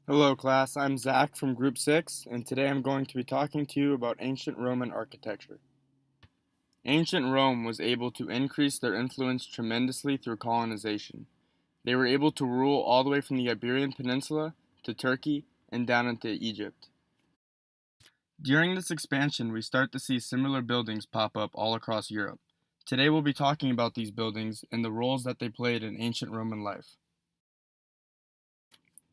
Hello class, I'm Zach from Group 6, and today I'm going to be talking to you about ancient Roman architecture. Ancient Rome was able to increase their influence tremendously through colonization. They were able to rule all the way from the Iberian Peninsula to Turkey and down into Egypt. During this expansion, we start to see similar buildings pop up all across Europe. Today we'll be talking about these buildings and the roles that they played in ancient Roman life.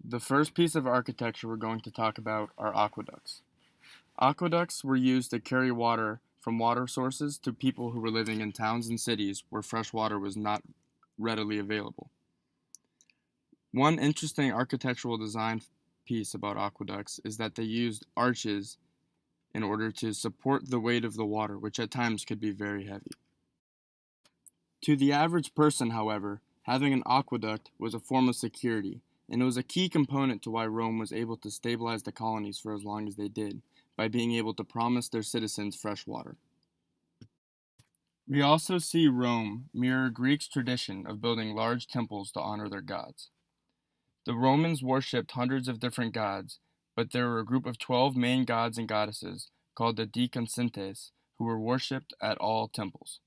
The first piece of architecture we're going to talk about are aqueducts. Aqueducts were used to carry water from water sources to people who were living in towns and cities where fresh water was not readily available. One interesting architectural design piece about aqueducts is that they used arches in order to support the weight of the water, which at times could be very heavy. To the average person, however, having an aqueduct was a form of security, and it was a key component to why Rome was able to stabilize the colonies for as long as they did, by being able to promise their citizens fresh water. We also see Rome mirror Greeks' tradition of building large temples to honor their gods. The Romans worshipped hundreds of different gods, but there were a group of 12 main gods and goddesses called the Decuncentes who were worshipped at all temples.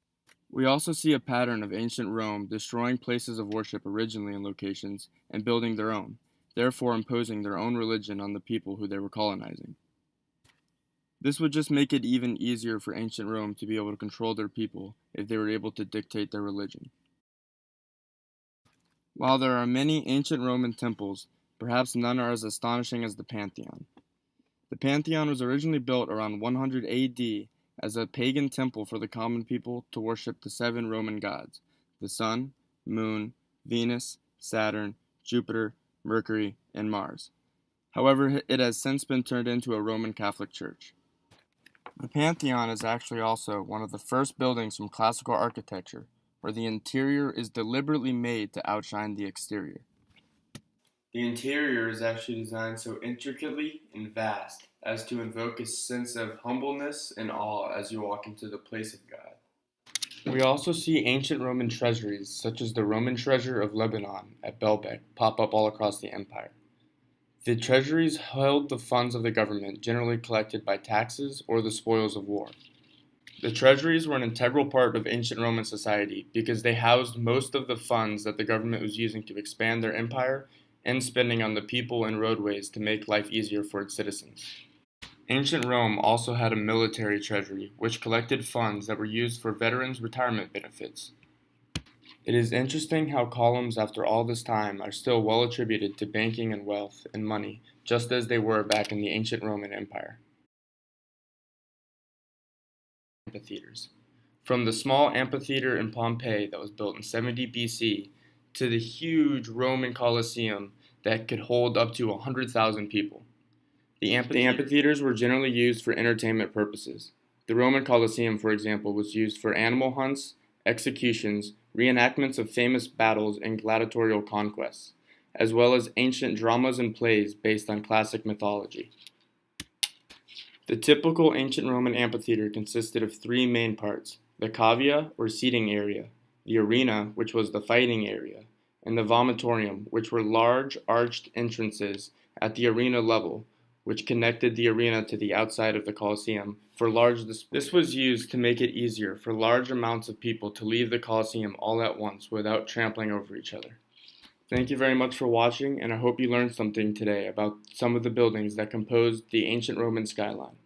We also see a pattern of ancient Rome destroying places of worship originally in locations and building their own, therefore imposing their own religion on the people who they were colonizing. This would just make it even easier for ancient Rome to be able to control their people if they were able to dictate their religion. While there are many ancient Roman temples, perhaps none are as astonishing as the Pantheon. The Pantheon was originally built around 100 AD as a pagan temple for the common people to worship the 7 Roman gods: the Sun, Moon, Venus, Saturn, Jupiter, Mercury, and Mars. However, it has since been turned into a Roman Catholic church. The Pantheon is actually also one of the first buildings from classical architecture where the interior is deliberately made to outshine the exterior. The interior is actually designed so intricately and vast as to invoke a sense of humbleness and awe as you walk into the place of God. We also see ancient Roman treasuries, such as the Roman treasure of Lebanon at Baalbek, pop up all across the empire. The treasuries held the funds of the government, generally collected by taxes or the spoils of war. The treasuries were an integral part of ancient Roman society because they housed most of the funds that the government was using to expand their empire and spending on the people and roadways to make life easier for its citizens. Ancient Rome also had a military treasury, which collected funds that were used for veterans' retirement benefits. It is interesting how columns after all this time are still well attributed to banking and wealth and money, just as they were back in the ancient Roman Empire. Amphitheaters. From the small amphitheater in Pompeii that was built in 70 BC to the huge Roman Colosseum that could hold up to 100,000 people. The amphitheaters were generally used for entertainment purposes. The Roman Colosseum, for example, was used for animal hunts, executions, reenactments of famous battles, and gladiatorial conquests, as well as ancient dramas and plays based on classic mythology. The typical ancient Roman amphitheater consisted of 3 main parts: the cavea, or seating area, the arena, which was the fighting area, and the vomitorium, which were large arched entrances at the arena level, which connected the arena to the outside of the Colosseum. This was used to make it easier for large amounts of people to leave the Colosseum all at once without trampling over each other. Thank you very much for watching, and I hope you learned something today about some of the buildings that composed the ancient Roman skyline.